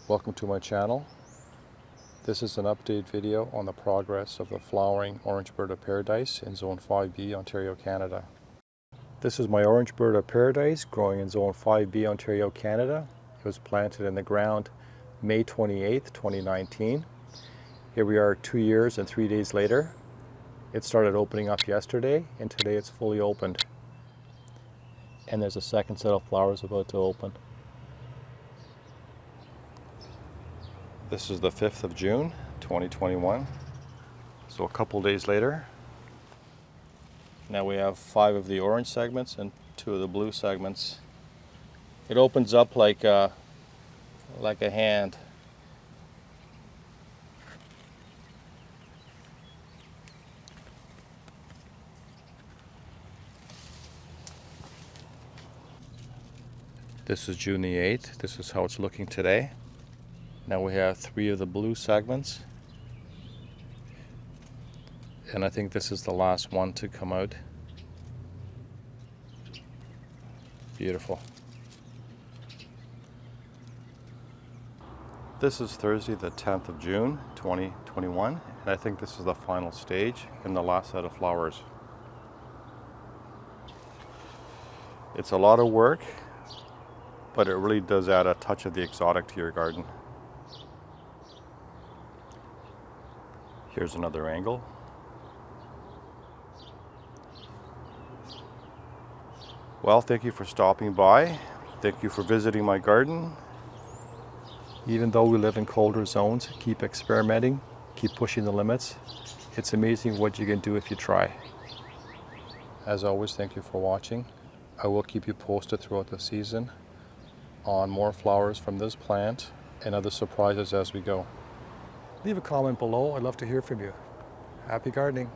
Welcome to my channel. This is an update video on the progress of the flowering orange bird of paradise in Zone 5B, Ontario, Canada. This is my orange bird of paradise growing in Zone 5B, Ontario, Canada. It was planted in the ground May 28th, 2019. Here we are 2 years and 3 days later. It started opening up yesterday and today it's fully opened. And there's a second set of flowers about to open. This is the 5th of June, 2021. So a couple days later. Now we have 5 of the orange segments and 2 of the blue segments. It opens up like a hand. This is June the 8th. This is how it's looking today. Now we have 3 of the blue segments. And I think this is the last one to come out. Beautiful. This is Thursday the 10th of June 2021, and I think this is the final stage in the last set of flowers. It's a lot of work, but it really does add a touch of the exotic to your garden. Here's another angle. Well, thank you for stopping by. Thank you for visiting my garden. Even though we live in colder zones, keep experimenting, keep pushing the limits. It's amazing what you can do if you try. As always, thank you for watching. I will keep you posted throughout the season on more flowers from this plant and other surprises as we go. Leave a comment below. I'd love to hear from you. Happy gardening.